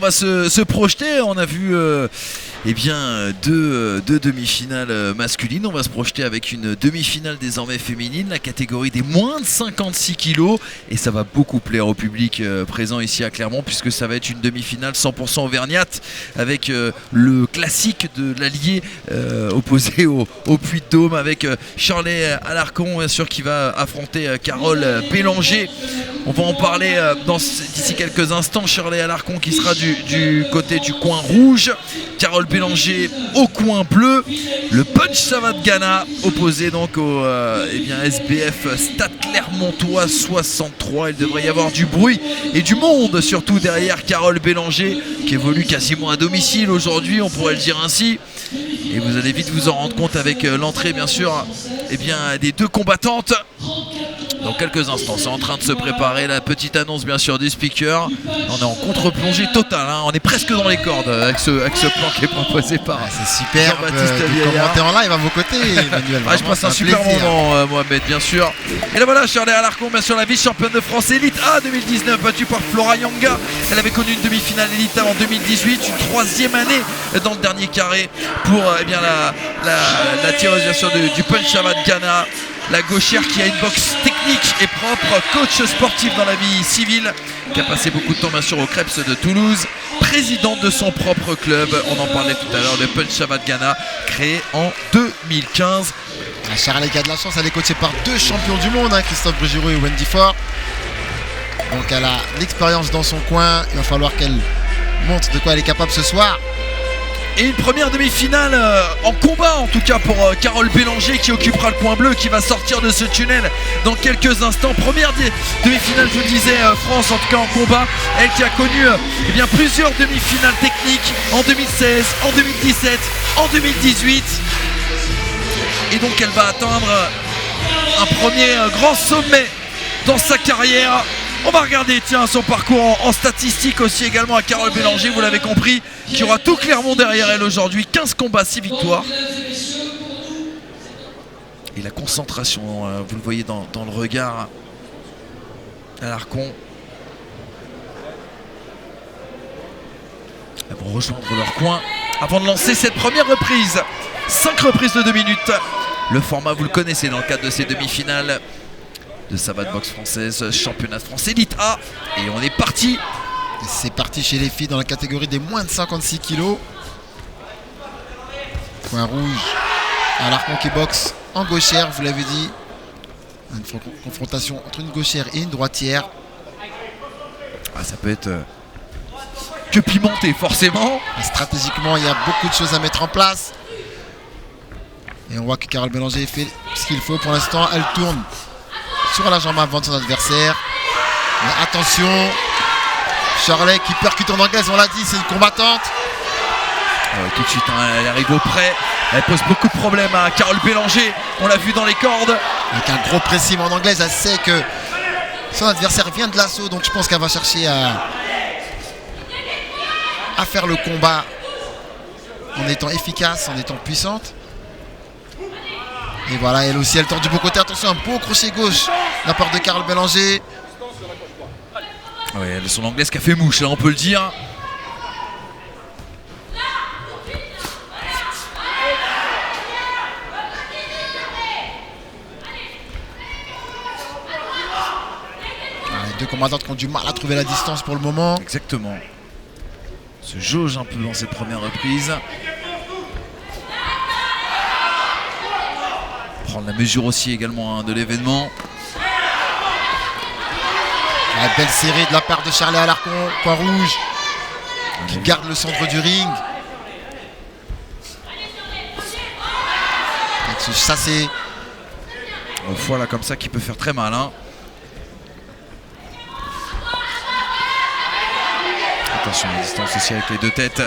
va se projeter. On a vu deux demi-finales masculines. On va se projeter avec une demi-finale désormais féminine, la catégorie des moins de 56 kilos. Et ça va beaucoup plaire au public présent ici à Clermont, puisque ça va être une demi-finale 100% auvergnate, avec le classique de l'Allier opposé au Puy-de-Dôme, avec Shirley Alarcon bien sûr qui va affronter Carole Bélanger. On va en parler d'ici quelques instants. Shirley Alarcon qui sera du côté du coin rouge, Carole Bélanger au coin bleu. Le Punch Savate Ghana opposé donc au SBF Stade Clermontois 63. Il devrait y avoir du bruit et du monde surtout derrière Carole Bélanger qui évolue quasiment à domicile aujourd'hui, on pourrait le dire ainsi. Et vous allez vite vous en rendre compte avec l'entrée bien sûr des deux combattantes. Dans quelques instants, c'est en train de se préparer la petite annonce bien sûr du speaker. On est en contre-plongée totale, hein. On est presque dans les cordes avec ce plan qui est proposé par c'est super Jean-Baptiste de commenter en live à vos côtés, Emmanuel. Je passe un super moment, Mohamed, bien sûr. Et là voilà, Shirley Alarcon, bien sûr, la vice-championne de France Elite A 2019, battue par Flora Yanga. Elle avait connu une demi-finale Elite A en 2018, une troisième année dans le dernier carré pour la tireuse bien sûr du Punch Savate Ghana. La gauchère qui a une boxe technique et propre, coach sportif dans la vie civile, qui a passé beaucoup de temps bien sûr au Krebs de Toulouse, présidente de son propre club, on en parlait tout à l'heure, le Punch Savate Ghana, créé en 2015. Shirley qui a de la chance, elle est coachée par deux champions du monde, Christophe Brugiro et Wendy Ford. Donc elle a l'expérience dans son coin, il va falloir qu'elle montre de quoi elle est capable ce soir. Et une première demi-finale en combat en tout cas pour Carole Bélanger qui occupera le coin bleu, qui va sortir de ce tunnel dans quelques instants. Première demi-finale, je vous le disais, France en tout cas en combat. Elle qui a connu plusieurs demi-finales techniques en 2016, en 2017, en 2018. Et donc elle va atteindre un premier grand sommet dans sa carrière. On va regarder son parcours en statistiques aussi également à Carole Bélanger, vous l'avez compris, qui aura tout Clermont derrière elle aujourd'hui, 15 combats, 6 victoires. Et la concentration, vous le voyez dans le regard Alarcon. Elles vont rejoindre leur coin avant de lancer cette première reprise. 5 reprises de 2 minutes. Le format, vous le connaissez dans le cadre de ces demi-finales de Savate Boxe française, championnat de France Elite A. Et on est parti. C'est parti chez les filles dans la catégorie des moins de 56 kilos. Coin rouge, Alarcon qui boxe en gauchère, vous l'avez dit. Une confrontation entre une gauchère et une droitière. Ça peut être que pimenté forcément. Et stratégiquement, il y a beaucoup de choses à mettre en place. Et on voit que Carole Bélanger fait ce qu'il faut. Pour l'instant, elle tourne sur la jambe avant de son adversaire. Mais attention, Shirley qui percute en anglaise, on l'a dit, c'est une combattante. Tout de suite, elle arrive au près. Elle pose beaucoup de problèmes à Carole Bélanger. On l'a vu dans les cordes. Avec un gros pressing en anglaise, elle sait que son adversaire vient de l'assaut. Donc je pense qu'elle va chercher à faire le combat en étant efficace, en étant puissante. Et voilà, elle aussi, elle tord du beau côté. Attention, un beau crochet gauche de la part de Carole Bélanger. Oui, son anglaise qui a fait mouche, là, on peut le dire. Les deux combattantes qui ont du mal à trouver la distance pour le moment. Exactement. Se jauge un peu dans cette première reprise. Prendre la mesure aussi également de l'événement. La belle série de la part de Shirley Alarcon, coin rouge, qui garde le centre du ring. Avec ce chassé. Voilà comme ça qui peut faire très mal. Attention à la distance aussi avec les deux têtes.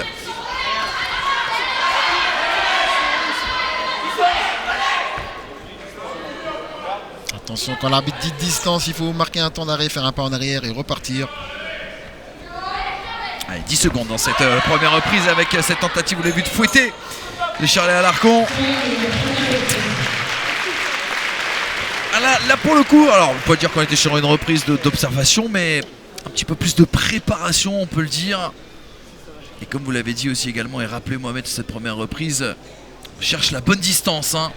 Attention, quand l'arbitre dit distance, il faut marquer un temps d'arrêt, faire un pas en arrière et repartir. Allez, 10 secondes dans cette première reprise avec cette tentative, vous l'avez vu, de fouetter de Shirley Alarcon. Là pour le coup, alors on peut dire qu'on était sur une reprise d'observation, mais un petit peu plus de préparation, on peut le dire. Et comme vous l'avez dit aussi également, et rappelez Mohamed cette première reprise, on cherche la bonne distance. Hein.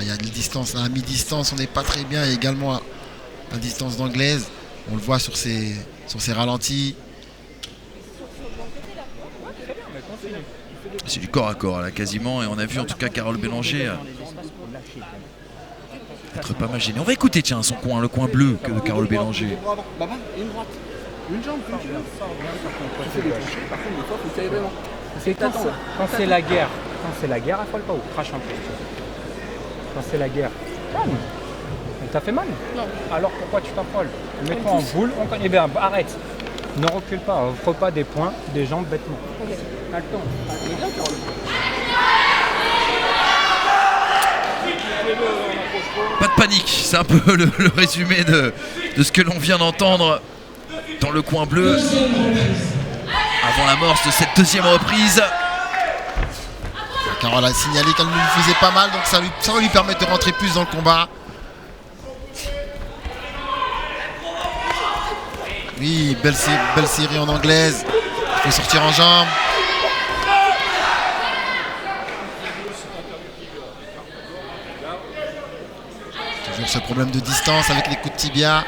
Il y a une distance, à mi-distance, on n'est pas très bien. Et également à distance d'anglaise. On le voit sur ses ralentis. C'est du corps à corps là quasiment. Et on a vu en tout cas Carole Bélanger être pas mal gênée. On va écouter tiens son coin, le coin bleu de Carole Bélanger. Une jambe, tu fais des touchés, par contre, des fois, il faut tirer vraiment. Quand c'est la guerre, affole pas ou crache un peu. Quand c'est la guerre, calme. T'as fait mal? Non. Alors pourquoi tu t'affoles? Mets-toi en boule, on connaît bien, arrête. Ne recule pas, offre pas des points, des jambes bêtement. Ok. Attends. Il est bien, Carole. Pas de panique, c'est un peu le résumé de ce que l'on vient d'entendre dans le coin bleu avant l'amorce de cette deuxième reprise. Carole a signalé qu'elle nous faisait pas mal, donc ça va lui permettre de rentrer plus dans le combat. Oui, belle série en anglaise. Il faut sortir en jambe. Toujours ce problème de distance avec les coups de tibia.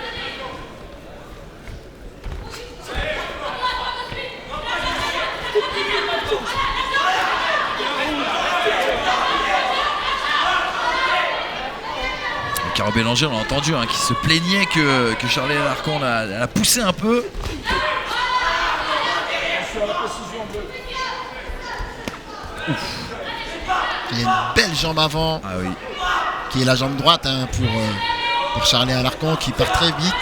Carole Bélanger, on l'a entendu, hein, qui se plaignait que Charlie Alarcon l'a poussé un peu. Il y a une belle jambe avant, Ah oui. qui est la jambe droite hein, pour Charlie Alarcon, qui part très vite.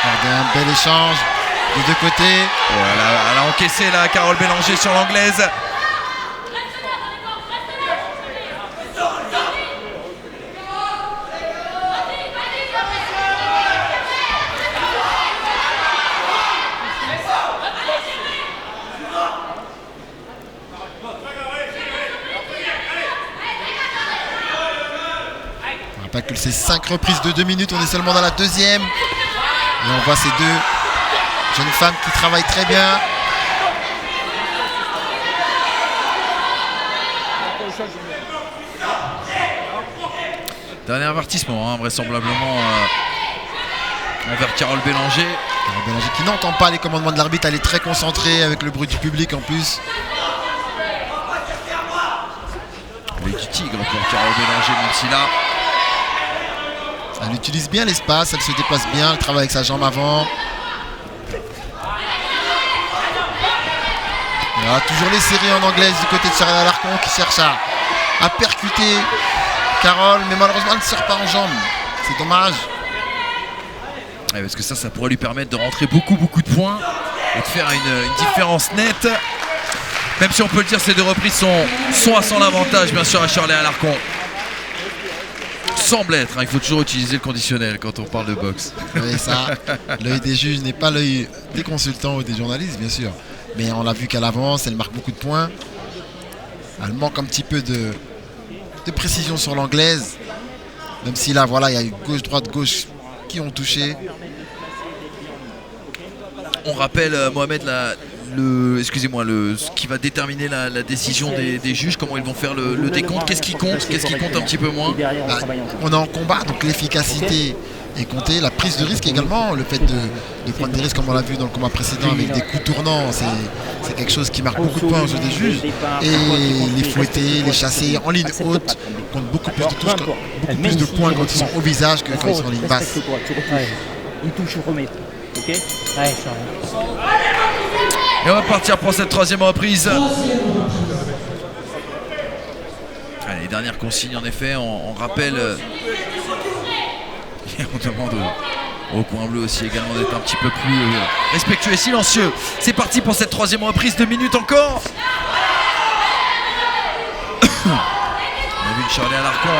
Regardez un bel échange des deux côtés. Voilà, elle a encaissé la Carole Bélanger sur l'anglaise. On rappelle que c'est 5 reprises de 2 minutes, on est seulement dans la deuxième. Et on voit ces deux jeunes femmes qui travaillent très bien. Dernier avertissement, hein, vraisemblablement envers Carole Bélanger. Carole Bélanger qui n'entend pas les commandements de l'arbitre, elle est très concentrée avec le bruit du public en plus. Avec du tigre pour Carole Bélanger, même si là, Elle utilise bien l'espace, elle se déplace bien, elle travaille avec sa jambe avant. Voilà, toujours les séries en anglaise du côté de Charlie Alarcon qui cherche à percuter Carole, mais malheureusement elle ne sort pas en jambe. C'est dommage. ouais, parce que ça pourrait lui permettre de rentrer beaucoup de points et de faire une différence nette. Même si on peut le dire, ces deux reprises sont à son avantage, bien sûr, à Charlie Alarcon. Semble être, hein, il faut toujours utiliser le conditionnel quand on parle de boxe. Oui, ça, l'œil des juges n'est pas l'œil des consultants ou des journalistes, bien sûr. Mais on l'a vu qu'elle avance, elle marque beaucoup de points. Elle manque un petit peu de précision sur l'anglaise. Même si là, voilà, il y a eu gauche, droite, gauche qui ont touché. On rappelle, Mohamed, ce qui va déterminer la décision des juges, comment ils vont faire le décompte, qu'est-ce qui compte un petit peu moins. Bah, on est en combat, donc l'efficacité est comptée, la prise de risque également, le fait de prendre des risques comme on l'a vu dans le combat précédent avec des coups tournants, c'est quelque chose qui marque beaucoup de points aux yeux des juges. Et les fouetter, les chasser en ligne haute compte beaucoup plus de touches, beaucoup plus de points quand ils sont au visage que quand ils sont en ligne basse. Il touche, remet. Ok. Ouais, ça. Et on va partir pour cette troisième reprise. Allez, dernière consigne en effet, on rappelle. On demande au coin bleu aussi également d'être un petit peu plus respectueux et silencieux. C'est parti pour cette troisième reprise, 2 minutes encore. On a vu une Charlie Alarcon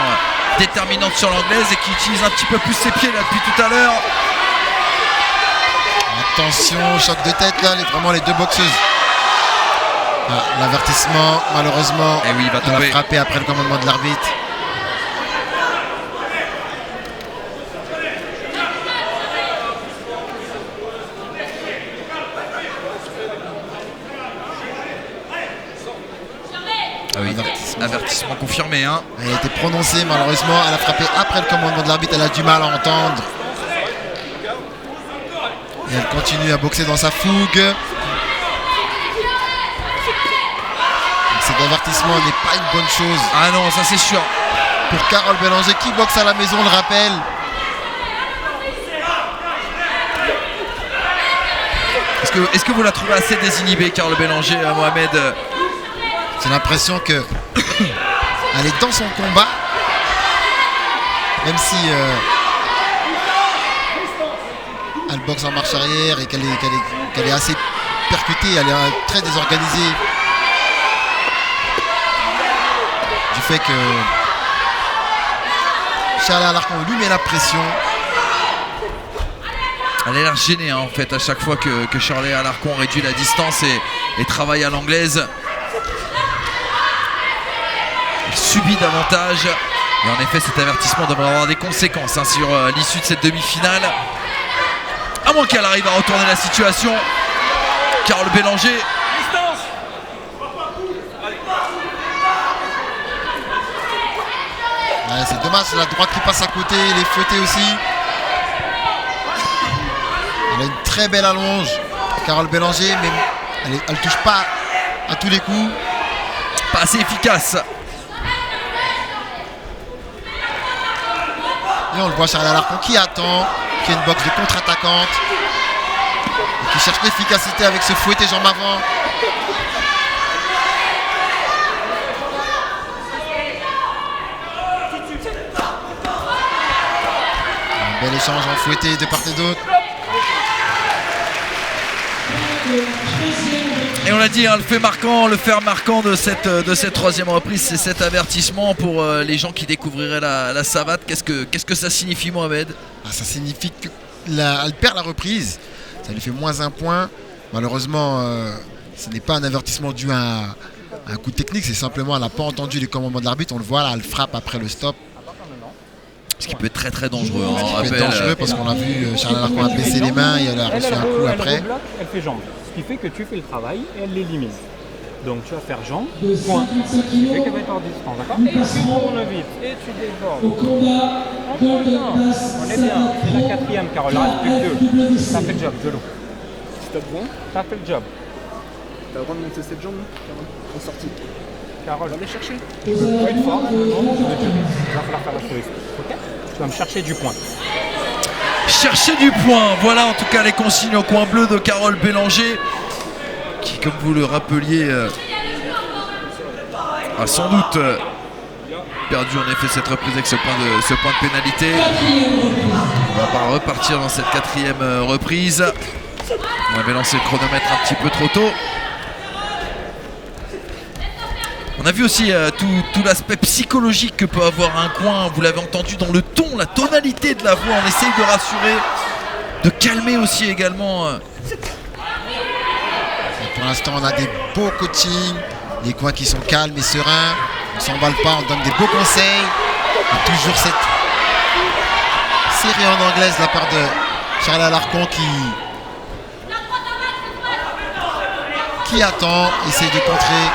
déterminante sur l'anglaise et qui utilise un petit peu plus ses pieds là depuis tout à l'heure. Attention, choc de tête là, vraiment les deux boxeuses. Ah, l'avertissement, malheureusement, Eh oui, il va elle tomber. a frappé après le commandement de l'arbitre. Ah oui, avertissement confirmé. Hein. Elle a été prononcée, malheureusement. Elle a frappé après le commandement de l'arbitre. Elle a du mal à entendre. Et elle continue à boxer dans sa fougue. Cet avertissement n'est pas une bonne chose. Ah non, ça c'est sûr. Pour Carole Bélanger qui boxe à la maison, on le rappelle. Est-ce que vous la trouvez assez désinhibée, Carole Bélanger, Mohamed? J'ai l'impression que elle est dans son combat. Même si elle boxe en marche arrière et qu'elle est assez percutée, elle est très désorganisée. Du fait que Charlie Alarcon lui met la pression. Elle a l'air gênée en fait à chaque fois que Charlie Alarcon réduit la distance et travaille à l'anglaise. Elle subit davantage. Et en effet cet avertissement devrait avoir des conséquences sur l'issue de cette demi-finale. À moins qu'elle arrive à retourner la situation. Carole Bélanger. Ouais, c'est dommage, c'est la droite qui passe à côté, il est fouetté aussi. Elle a une très belle allonge, Carole Bélanger, mais elle touche pas à tous les coups. Pas assez efficace. Et on le voit, Charlie Alarcon qui attend, qui a une boxe de contre-attaquante, et qui cherche l'efficacité avec ce fouetté jambes avant. Un bel échange en fouetté de part et d'autre. Et on l'a dit, le fait marquant de cette troisième reprise, c'est cet avertissement pour les gens qui découvriraient la savate. Qu'est-ce que ça signifie, Mohamed? Ça signifie qu'elle perd la reprise. Ça lui fait moins un point. Malheureusement, ce n'est pas un avertissement dû à un coup technique. C'est simplement, elle n'a pas entendu les commandements de l'arbitre. On le voit là, elle frappe après le stop. Ce qui peut être très très dangereux. Ce qui peut être dangereux parce qu'on a vu Charlie Alarcon a baissé les mains et elle a reçu un coup après. Elle fait jambe. Ce qui fait que tu fais le travail et elle l'élimine. Donc tu vas faire jambe, point. Ce qui fait qu'elle va être hors distance, d'accord? Et tu tournes vite, et tu débordes. On est bien. C'est la quatrième, Carole. Il reste plus que deux. T'as fait le job, Jolo. Si t'as besoin, T'as fait le job. t'as le droit de monter cette jambe, Carole, en sortie. Carole, Va les chercher. une fois, il va falloir faire la souris. Ok? Tu vas me chercher du point. Chercher du point, voilà en tout cas les consignes au coin bleu de Carole Bélanger qui, comme vous le rappeliez, a sans doute perdu en effet cette reprise avec ce point de pénalité. On va pas repartir dans cette quatrième reprise. On avait lancé le chronomètre un petit peu trop tôt. On a vu aussi tout l'aspect psychologique que peut avoir un coin. Vous l'avez entendu dans le ton, la tonalité de la voix. On essaye de rassurer, de calmer aussi également. Pour l'instant, on a des beaux coachings, des coins qui sont calmes et sereins. On ne s'emballe pas, on donne des beaux conseils. Et toujours cette série en anglaise de la part de Charlie Alarcon qui attend, essaye de contrer.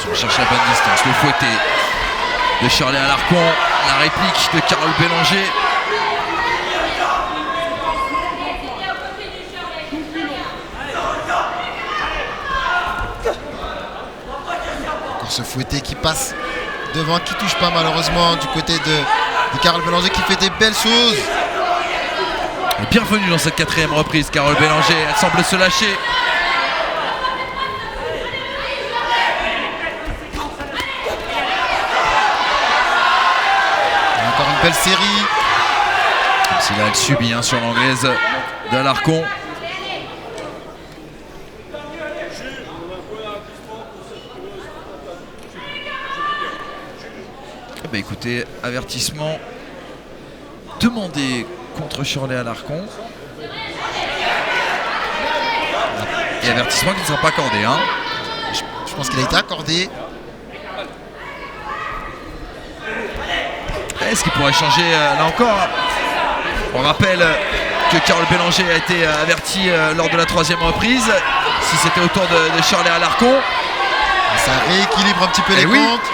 On cherche la bonne distance, le fouetté de Charlie Alarcon, la réplique de Carole Bélanger. Encore ce fouetté qui passe devant, qui touche pas malheureusement du côté de Carole Bélanger qui fait des belles choses. Et bienvenue dans cette quatrième reprise, Carole Bélanger, elle semble se lâcher. Encore une belle série. Comme si là elle subit sur l'anglaise d'Alarcon. Bah écoutez, avertissement demandé contre Charlie Alarcon. Et avertissement qui ne sera pas accordé. Je pense qu'il a été accordé. Est-ce qu'il pourrait changer là encore? On rappelle que Carole Bélanger a été avertie lors de la troisième reprise. si c'était au tour de Shirley Alarcon. Ça rééquilibre un petit peu les oui. comptes.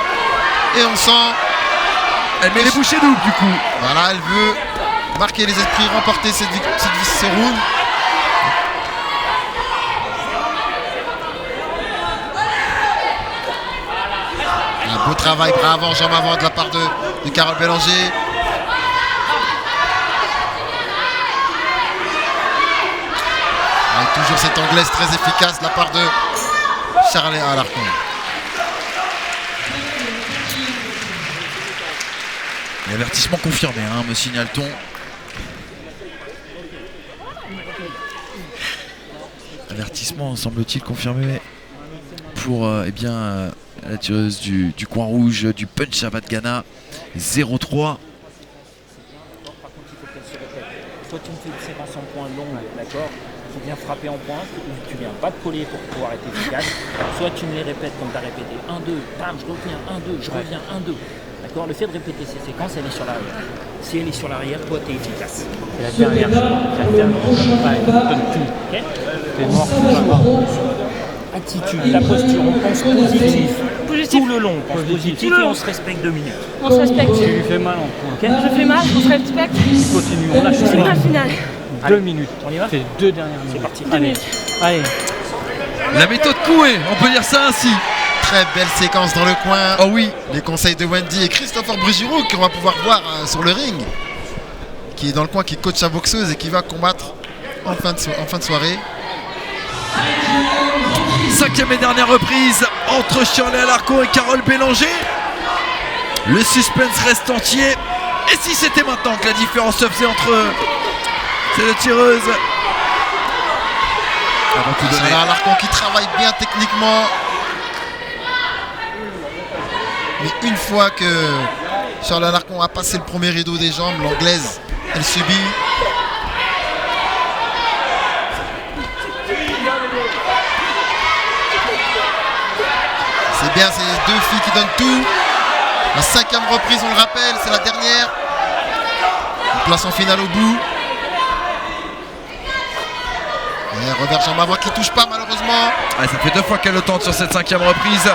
Et on sent. Elle met les bouchées doubles du coup. Voilà, elle veut marquer les esprits, remporter ce round. Un beau travail, bras avant, jambe avant de la part de Carole Bélanger. Toujours cette anglaise très efficace de la part de Shirley Alarcon. L'avertissement confirmé, hein, me signale-t-on. Avertissement, semble-t-il, confirmé pour la tireuse du coin rouge du Punch Abad Ghana. 0-3. Soit tu me fais une séquence en point long, d'accord, qui vient frapper en point, tu viens pas te coller pour pouvoir être efficace, soit tu me les répètes comme tu as répété, 1-2, bam, je reviens, 1-2, je reviens, 1-2. D'accord, le fait de répéter ces séquences, elle est sur l'arrière. Si elle est sur l'arrière, toi, tu es efficace. C'est la dernière. Ouais, donne tout. Okay, T'es mort, tu vas pas. attitude, la posture, on pense positif. Tout le long, on pense positif et on se respecte 2 minutes. On se respecte. Tu lui fais mal en point. Je fais mal, on se respecte. Continue, on lâche C'est rien. la finale. 2 minutes. On y va? C'est 2 dernières minutes. C'est parti. 2 minutes. Allez. La méthode Coué, on peut dire ça ainsi. Très belle séquence dans le coin. Oh oui. Les conseils de Wendy et Christopher Brugiroux qu'on va pouvoir voir sur le ring. Qui est dans le coin, qui coach sa boxeuse et qui va combattre en fin de soirée. 5e et dernière reprise entre Shirley Alarcon et Carole Bélanger. Le suspense reste entier. Et si c'était maintenant que la différence se faisait entre ces deux tireuses? Avant tout donner. Shirley Alarcon qui travaille bien techniquement. Mais une fois que Shirley Alarcon a passé le premier rideau des jambes, l'anglaise, elle subit. C'est bien, ces deux filles qui donnent tout. La 5e reprise, on le rappelle, c'est la dernière. Une place en finale au bout. Et revers jambe avant qui touche pas malheureusement. Ah, ça fait 2 fois qu'elle le tente sur cette 5e reprise.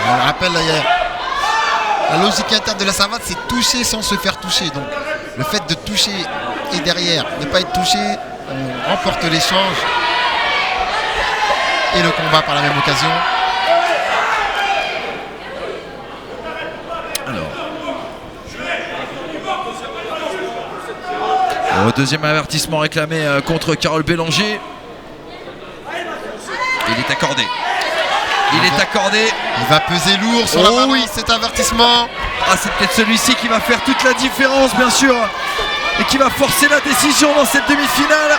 On le rappelle, là, la logique interne de la savate, c'est toucher sans se faire toucher. Donc le fait de toucher et derrière ne pas être touché, on remporte l'échange et le combat par la même occasion. Alors, deuxième avertissement réclamé contre Carole Bélanger. Il est accordé. Il est accordé. Il va peser lourd sur la balance, cet avertissement. Ah, c'est peut-être celui-ci qui va faire toute la différence, bien sûr, et qui va forcer la décision dans cette demi-finale.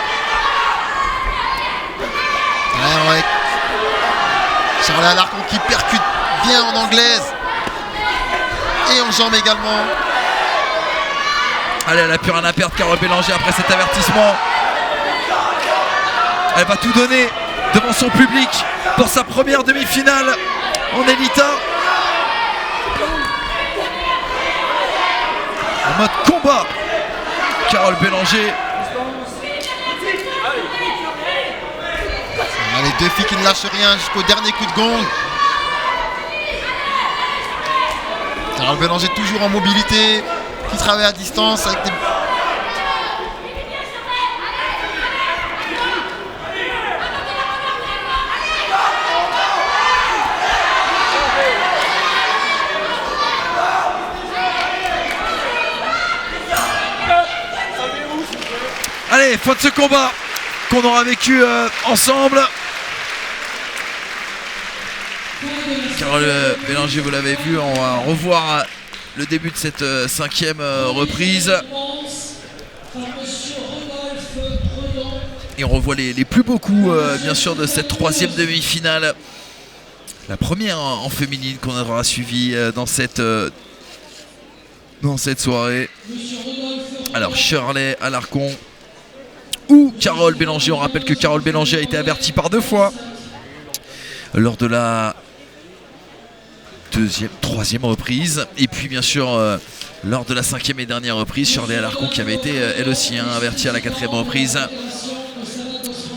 Ouais. Shirley Alarcon qui percute bien en anglaise et en jambe également. Allez, elle a plus rien à perdre, Carole Bélanger, après cet avertissement. Elle va tout donner devant son public pour sa première demi-finale en Elita. En mode combat, Carole Bélanger. Les deux filles qui ne lâchent rien jusqu'au dernier coup de gong. Carole Bélanger toujours en mobilité, qui travaille à distance avec des... Allez, fin de ce combat qu'on aura vécu ensemble. Carole Bélanger, vous l'avez vu, on va revoir le début de cette 5e reprise. Et on revoit les plus beaux coups, bien sûr, de cette 3e demi-finale. La première en féminine qu'on aura suivie dans cette soirée. Alors, Shirley Alarcon ou Carole Bélanger. On rappelle que Carole Bélanger a été avertie par 2 fois lors de la 3e reprise. Et puis bien sûr lors de la 5e et dernière reprise. Shirley Alarcon qui avait été elle aussi avertie à la 4e reprise.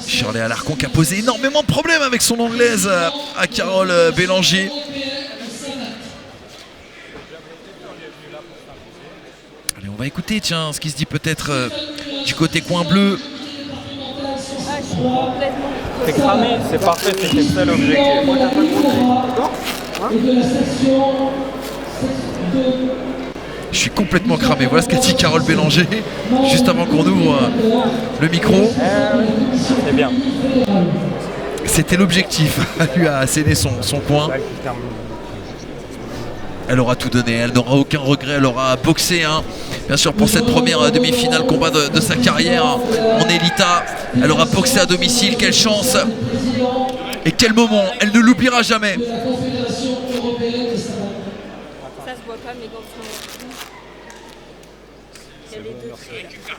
Shirley Alarcon qui a posé énormément de problèmes avec son anglaise à Carole Bélanger. Allez, on va écouter tiens ce qui se dit peut-être du côté coin bleu. T'es cramé, c'est parfait, c'était ça l'objectif. Je suis complètement cramé. Voilà ce qu'a dit Carole Bélanger juste avant qu'on ouvre le micro. C'est bien. C'était l'objectif. Elle lui a asséné son coin. Elle aura tout donné, elle n'aura aucun regret, elle aura boxé bien sûr pour cette première demi-finale combat de sa carrière en Elita. Elle aura boxé à domicile, quelle chance et quel moment, elle ne l'oubliera jamais. Ça se voit pas, mes gants sont... Il y a les deux traits, là.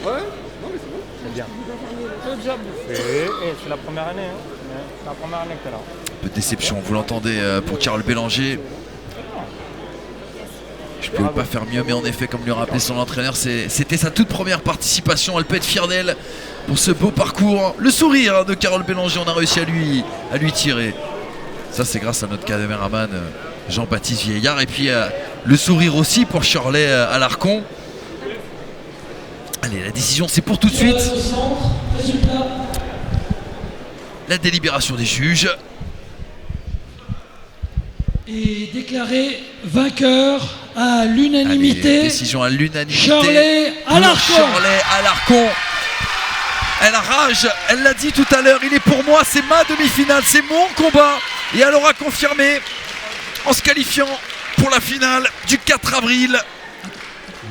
Ouais, non mais c'est bon. C'est bien. Le job. C'est la première année. C'est la première année que t'es là. Un peu de déception, vous l'entendez pour Carole Bélanger. Je ne pouvais pas faire mieux, mais en effet, comme lui rappelait son entraîneur, c'était sa toute première participation. Elle peut être fière d'elle pour ce beau parcours. Le sourire de Carole Bélanger, on a réussi à lui tirer. Ça, c'est grâce à notre caméraman Jean-Baptiste Vieillard. Et puis le sourire aussi pour Shirley Alarcon. Allez, la décision, c'est pour tout de suite. La délibération des juges. Et déclaré vainqueur à l'unanimité. Décision à l'unanimité. Shirley Alarcon. Shirley Alarcon. Elle rage, elle l'a dit tout à l'heure, il est pour moi, c'est ma demi-finale, c'est mon combat. Et elle aura confirmé en se qualifiant pour la finale du 4 avril.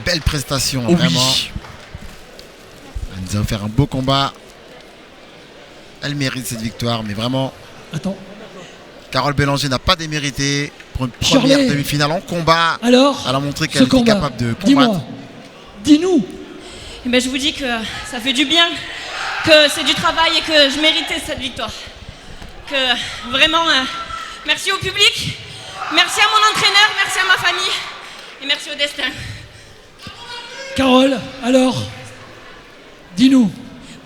Belle prestation, Oui. vraiment. Elle nous a offert un beau combat. Elle mérite cette victoire, mais vraiment, Attends. Carole Bélanger n'a pas démérité pour une Shirley. première demi-finale en combat. Alors, Elle a montré ce qu'elle était combat, capable de dis-moi, combattre. dis-nous. Eh ben, je vous dis que ça fait du bien, que c'est du travail et que je méritais cette victoire. Que vraiment, merci au public, merci à mon entraîneur, merci à ma famille et merci au destin. Carole, alors, dis-nous.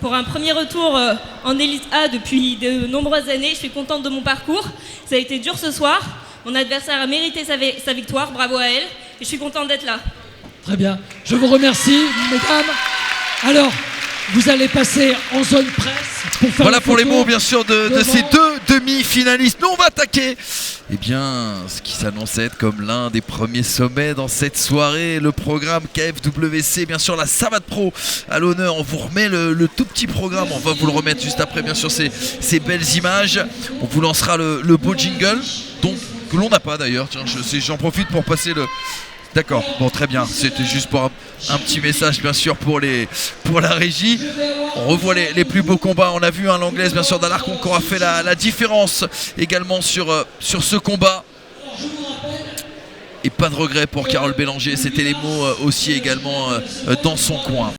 Pour un premier retour en Élite A depuis de nombreuses années, je suis contente de mon parcours. Ça a été dur ce soir. Mon adversaire a mérité sa victoire, bravo à elle. Et je suis contente d'être là. Très bien. Je vous remercie, mesdames. Alors, vous allez passer en zone presse pour faire Voilà une pour les photo mots bien sûr de devant. ces deux demi-finalistes. Nous on va attaquer ce qui s'annonçait être comme l'un des premiers sommets dans cette soirée, le programme KFWC, bien sûr la Savate Pro à l'honneur. On vous remet le tout petit programme, on va vous le remettre juste après bien sûr ces belles images. On vous lancera le beau jingle que l'on n'a pas d'ailleurs. Tiens, j'en profite pour passer le... D'accord, bon très bien, c'était juste pour un petit message bien sûr pour la régie. On revoit les plus beaux combats, on a vu l'anglaise bien sûr d'Alarcon qui aura fait la différence également sur ce combat. Et pas de regret pour Carole Bélanger, c'était les mots aussi également dans son coin.